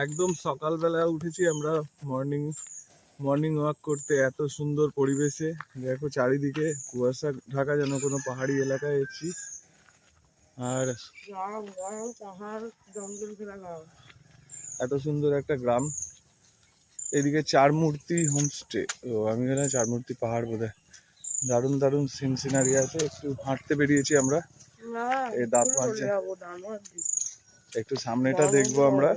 একদম সকালবেলা উঠেছি আমরা মর্নিং ওয়াক করতে। এত সুন্দর পরিবেশে দেখো, চারিদিকে কুয়াশা ঢাকা, যেন কোনো পাহাড়ি এলাকায় এসেছি। আর এত সুন্দর একটা গ্রাম। এদিকে চারমূর্তি হোমস্টে, ও আমি বললাম চারমূর্তি পাহাড় বোধহয়। দারুণ দারুণ সিনারি আছে। একটু হাঁটতে বেরিয়েছি আমরা, এই দাঁত মারছে। একটু সামনেটা দেখবো আমরা,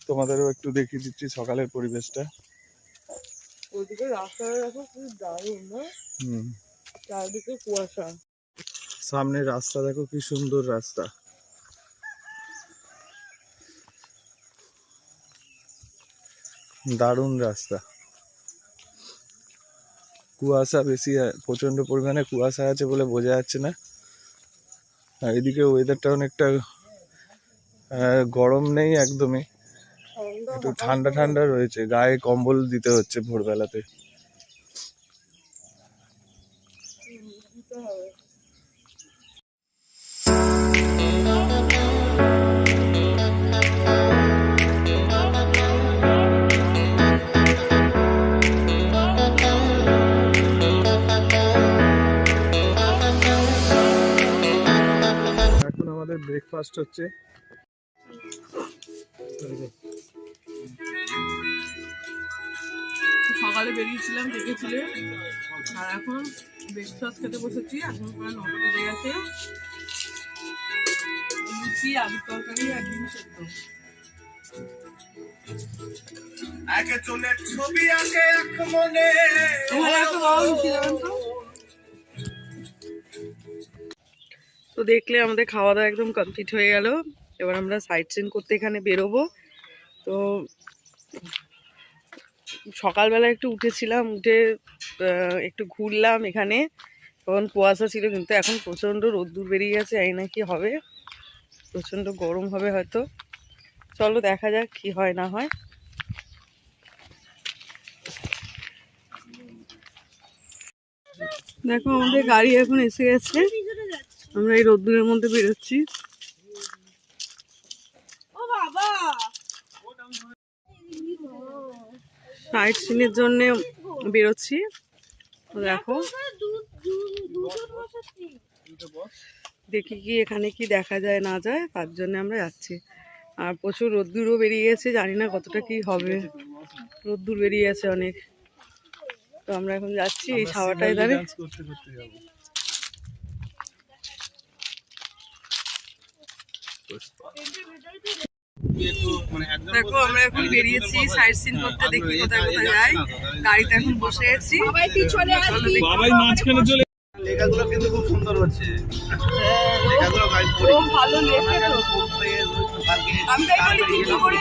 তোমাদেরও একটু দেখিয়ে দিচ্ছি সকালের পরিবেশটা। ওইদিকে রাস্তাটা দেখো কি দারুণ না? চারদিকে কুয়াশা। সামনে রাস্তা দেখো কি সুন্দর রাস্তা। দারুণ রাস্তা। কুয়াশা বেশি, প্রচন্ড পরিমাণে কুয়াশা আছে বলে বোঝা যাচ্ছে না। আর এদিকে ওয়েদারটা অনেকটা গরম নেই একদমই, একটু ঠান্ডা ঠান্ডা রয়েছে। গায়ে কম্বল দিতে হচ্ছে ভোরবেলাতে। এখন আমাদের ব্রেকফাস্ট হচ্ছে। সকালে বেরিয়েছিলাম, দেখেছিলে, আর এখন ব্রেকফাস্ট খেতে বসেছি। এখন প্রায় 9টা বেজে গেছে। লুচি, আলুর তরকারি আর ডিম সেদ্ধ। তো দেখলে আমাদের খাওয়া দাওয়া একদম কমপ্লিট হয়ে গেল। এবার আমরা সাইট সিন করতে এখানে বেরোবো। তো সকালবেলা একটু উঠেছিলাম, উঠে একটু ঘুরলাম এখানে। তখন কুয়াশা ছিল, কিন্তু এখন প্রচণ্ড রোদ্দুর বেরিয়ে গেছে। এই না কি হবে, প্রচণ্ড গরম হবে হয়তো। চলো দেখা যাক কি হয় না হয়। দেখো আমাদের গাড়ি এখন এসে গেছে। আমরা এই রোদ্দুরের মধ্যে বেরোচ্ছি। সাইট সিনের জন্য বেরোচ্ছি। দেখো দেখি কি এখানে কি দেখা যায় না যায়, তার জন্য আমরা যাচ্ছি। আর প্রচুর রোদ্দুরও বেরিয়ে গেছে, জানি না কতটা কি হবে। রোদ্দুর বেরিয়ে গেছে অনেক। তো আমরা এখন যাচ্ছি এই ছাওয়াটায় দাঁড়িয়ে। দেখো আমরা এখন বেরিয়েছি সাইট সিন করতে, দেখি কোথায় কোথায় যাই। গাড়িতে এখন বসে আছি। লেখাগুলো কিন্তু খুব সুন্দর হচ্ছে। ও ভালো লেখে তো। আমি তাই বলি ভিডিও করে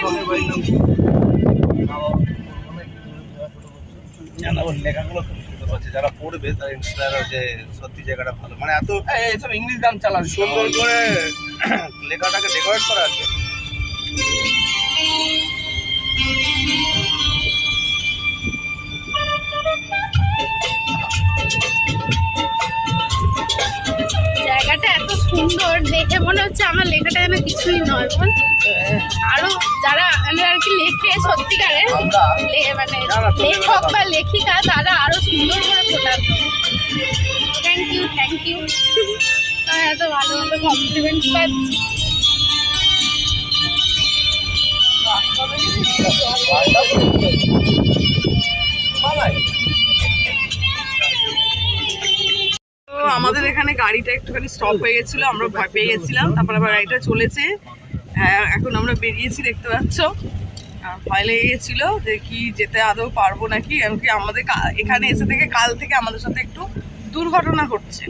লেখাগুলো খুব সুন্দর হচ্ছে। যারা পড়বে তারা ইন্সপায়ার হচ্ছে, সত্যি জায়গাটা ভালো। মানে এত এইসব ইংলিশ গান চালান, সুন্দর করে লেখাটাকে ডেকোরেট করা আছে। জায়গাটা এত সুন্দর দেখে মনে হচ্ছে আমার লেখাটা যেন কিছুই নয়। আরো যারা আর কি লেখে সত্যিকারের মানে লেখক বা লেখিকা, তারা আরো সুন্দর করে ফোটাতো। থ্যাংক ইউ এত ভালো ভালো কমপ্লিমেন্টস পাচ্ছি। আমাদের এখানে গাড়িটা একটুখানি স্টপ হয়ে গেছিল, আমরা ভয় পেয়ে গেছিলাম। তারপর আবার গাড়িটা চলেছে। এখন আমরা বেরিয়েছি, দেখতে পাচ্ছ। ভয় লেগে গেছিল যে কি যেতে আদৌ পারবো নাকি। এমনকি আমাদের এখানে এসে থেকে কাল থেকে আমাদের সাথে একটু দুর্ঘটনা ঘটছে।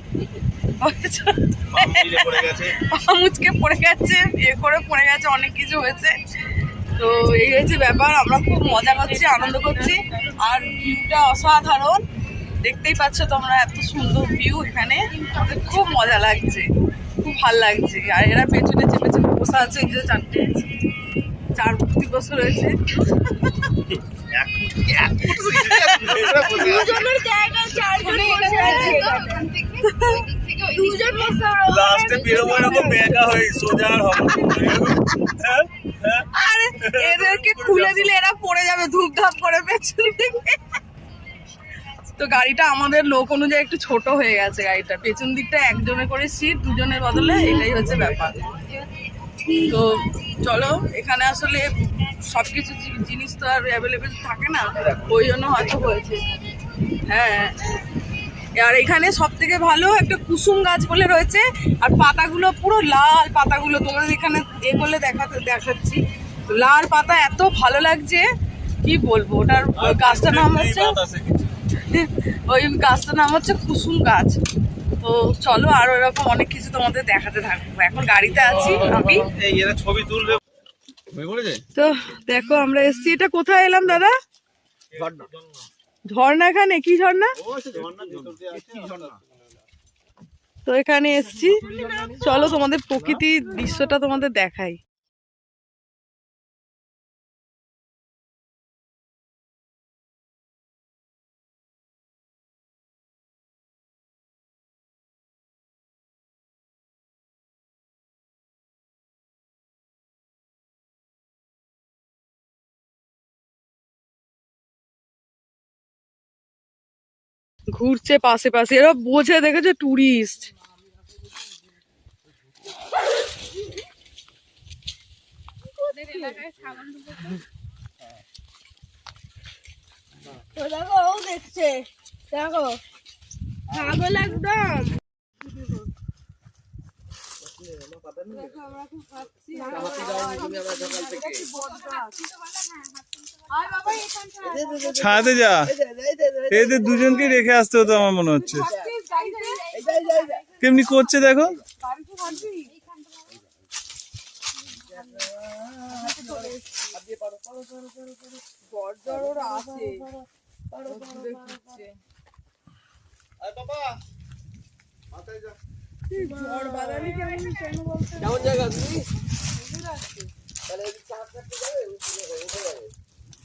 মুচকে পড়ে গেছে, ইয়ে করে পড়ে গেছে, অনেক কিছু হয়েছে। তো এই হয়েছে ব্যাপার। আমরা খুব মজা করছি, আনন্দ করছি। আর ভিউটা অসাধারণ, দেখতেই পাচ্ছ তোমরা, এত সুন্দর ভিউ এখানে। আমাদের খুব মজা লাগছে, খুব ভাল লাগছে। আর এরা পেছনে চেপে চেপে বসে আছে, এই যে 4 বছর হয়েছে। লাস্টে বেরোবো এরকম বেকা হয়ে সোজা হবে। এদেরকে খুলে দিলে এরা পড়ে যাবে ধূপধাপ করে পেছন দিকে। তো গাড়িটা আমাদের লোক অনুযায়ী একটু ছোট হয়ে গেছে, গাড়িটা পেছন দিকটা একজনে করে সিট, দুজনের বদলে, এটাই হচ্ছে ব্যাপার। তো চলো, এখানে আসলে সবকিছু জিনিস তো আর অ্যাভেলেবেল থাকে না, ওই জন্য হয়তো হয়েছে। হ্যাঁ, আর এখানে সব থেকে ভালো একটা কুসুম গাছ বলে রয়েছে, আর পাতাগুলো পুরো লাল পাতাগুলো, তোমাদের এখানে এ করলে দেখাচ্ছি, লাল পাতা এত ভালো লাগছে কি বলবো। ওটার গাছটার নাম হচ্ছে, ওই গাছটার নাম হচ্ছে কুসুম গাছ। তো চলো আরো এরকম অনেক কিছু তোমাদের দেখাতে থাকবো, এখন গাড়িতে আছি আমি। ছবি তুলবে। তো দেখো আমরা এসছি, এটা কোথায় এলাম দাদা? ঝর্ণা। এখানে কি ঝর্ণা? তো এখানে এসছি, চলো তোমাদের প্রকৃতির দৃশ্যটা তোমাদের দেখাই। ঘুরছে পাশে পাশে, এরা বোঝে, দেখেছো, টুরিস্ট। দেখো ও দেখছে, দেখো পাগল একদম। ছাদে যা, এদের দুজনকে রেখে আসতে হতো আমার মনে হচ্ছে। কেমনি করছে দেখো। কেমন জায়গা তুমি?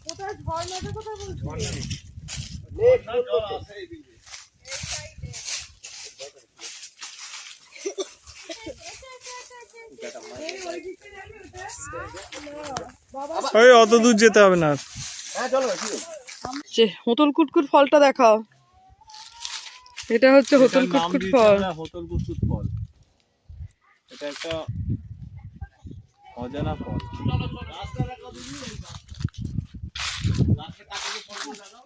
কোথায় ঝর্ণাটা কোথায় বলছো? ওই অত দূর যেতে হবে না। হোতল কুটকুট ফলটা দেখাও। এটা হচ্ছে হোতল কুটকুট ফল। হোতল কুটকুট ফল, এটা একটা অজানা ফল।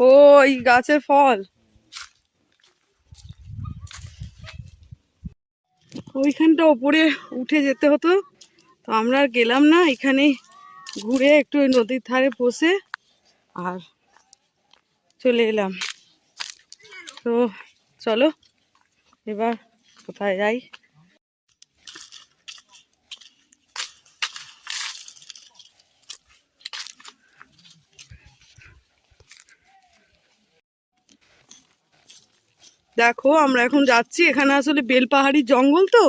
ও এই গাছের ফল। ওইখানটা ওপরে উঠে যেতে হতো, তো আমরা আর গেলাম না, এখানে ঘুরে একটু ওই নদীর ধারে বসে আর চলে এলাম। তো চলো এবার কোথায় যাই। দেখো আমরা এখন যাচ্ছি, এখানে আসলে বেলপাহাড়ি জঙ্গল, তো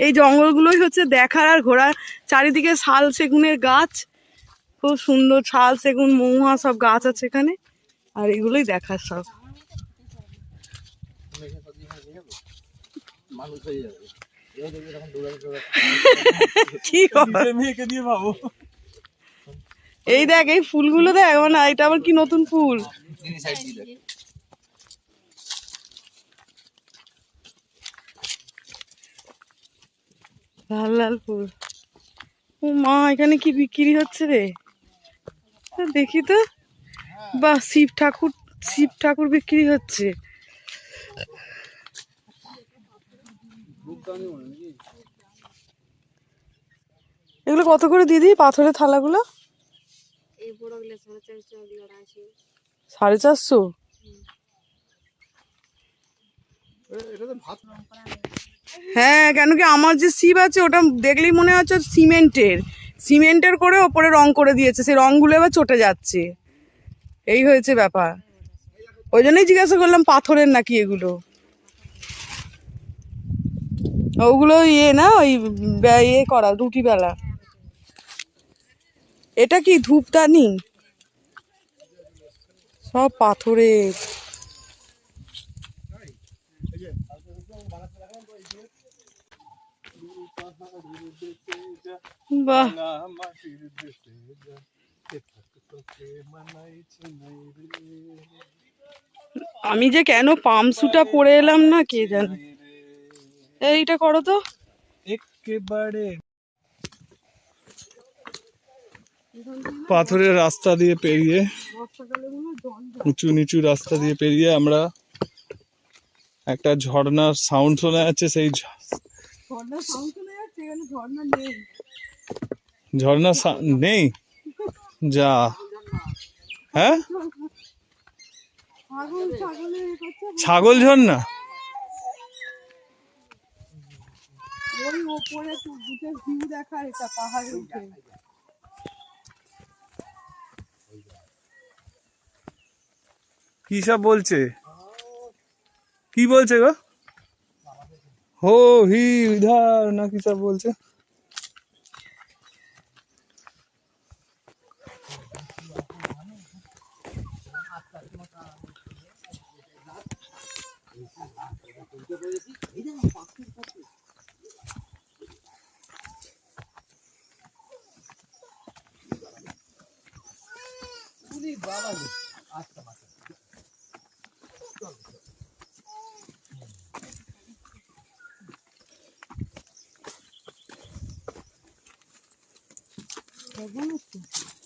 এই জঙ্গলগুলোই হচ্ছে দেখার আর ঘোরার। চারিদিকে শাল সেগুনের গাছ, খুব সুন্দর শাল সেগুন মহুয়া সব গাছ আছে এখানে, আর এগুলোই দেখার সব। কি মেয়েকে দিয়ে ভাবো, এই দেখ এই ফুলগুলো দেখ, মানে এটা আবার কি নতুন ফুল। লাল লাল ফুল। ও মা, এখানে কি বিক্রি হচ্ছে রে, দেখি তো। বাহ, শিব ঠাকুর বিক্রি হচ্ছে। এগুলো কত করে দিদি, পাথরের থালাগুলো? 450। হ্যাঁ, কেন কি আমার যে শিব আছে ওটা দেখলেই মনে হচ্ছে সিমেন্টের করে ওপরে রং করে দিয়েছে, সেই রংগুলো এবার চটে যাচ্ছে, এই হয়েছে ব্যাপার। ওই জন্যই জিজ্ঞাসা করলাম পাথরের নাকি এগুলো। ওগুলো ইয়ে না, ওই ইয়ে করা রুটি বেলা। এটা কি ধূপদানি? সব পাথরের। বাহ, আমি যে কেন পামসুটা পরে এলাম না কে জানে। এইটা করো তো। একেবারে পাথরের রাস্তা দিয়ে পেরিয়ে, উঁচু নিচু রাস্তা দিয়ে পেরিয়ে আমরা একটা ঝর্ণার সাউন্ড শোনা যাচ্ছে। সেই ঝর্ণা নেই যা, হ্যাঁ ছাগল ঝর্ণা। ওই ওপরে ভিউ দেখার এটা পাহাড়ে উঠে। কি সব বলছে, কি বলছে গো? हो ही इधर ना কি সব বলছে।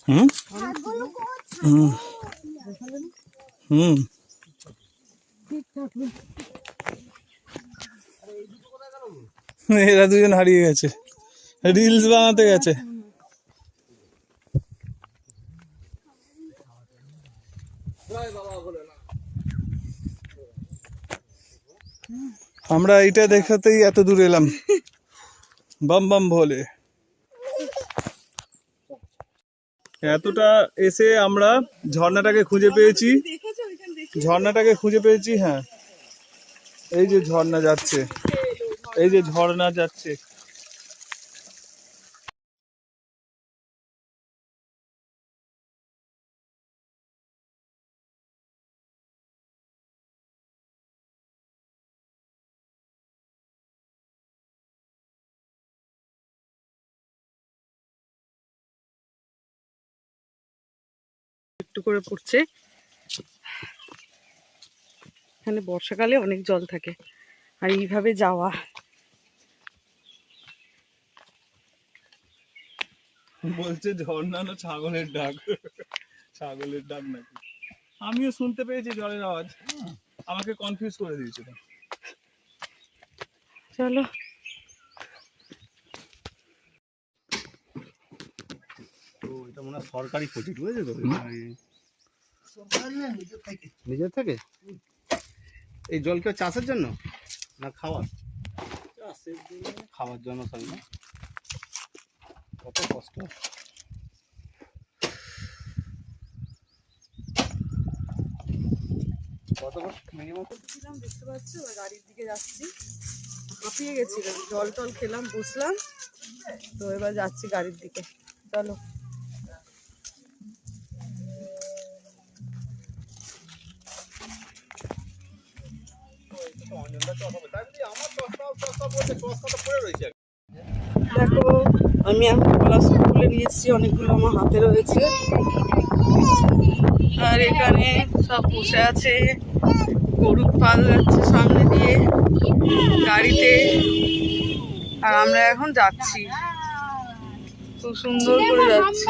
হুম হুম হুম এরা দুজন হারিয়ে গেছে, রিলস বানাতে গেছে। আমরা এইটা দেখাতেই এত দূর এলাম। बम बम भोले। এতটা এসে আমরা ঝর্ণাটাকে খুঁজে পেয়েছি, ঝর্ণাটাকে খুঁজে পেয়েছি। হ্যাঁ এই যে ঝর্ণা যাচ্ছে, এই যে ঝর্ণা যাচ্ছে। একটু করে পড়ছে। এখানে বর্ষাকালে অনেক জল থাকে আর এইভাবে যাওয়া। বলছে ঝর্ণা না ছাগলের ডাক, ছাগলের ডাক নাকি। আমিও শুনতে পেয়েছি জলের আওয়াজ, আমাকে কনফিউজ করে দিয়েছিল। চলো তো এটা মনে হয় সরকারি প্রজেক্ট, বুঝেছো তো? নিজের থেকে এই জলটা চাষের জন্য না খাওয়ার? খাওয়ার জন্য। সবই না, কত কষ্ট। কত মিনিমাম দেখতে পাচ্ছ, গাড়ির দিকে যাচ্ছি। হাঁপিয়ে গেছিলাম, জল টল খেলাম, বসলাম, তো এবার যাচ্ছি গাড়ির দিকে। চলো দেখো, আমি এখন পলাশ তুলে নিয়েছি, অনেকগুলো আমার হাতে রয়েছে। আর এখানে সব বসে আছে, গরুর পাল যাচ্ছে সামনে দিয়ে গাড়িতে। আর আমরা এখন যাচ্ছি, খুব সুন্দর করে যাচ্ছি।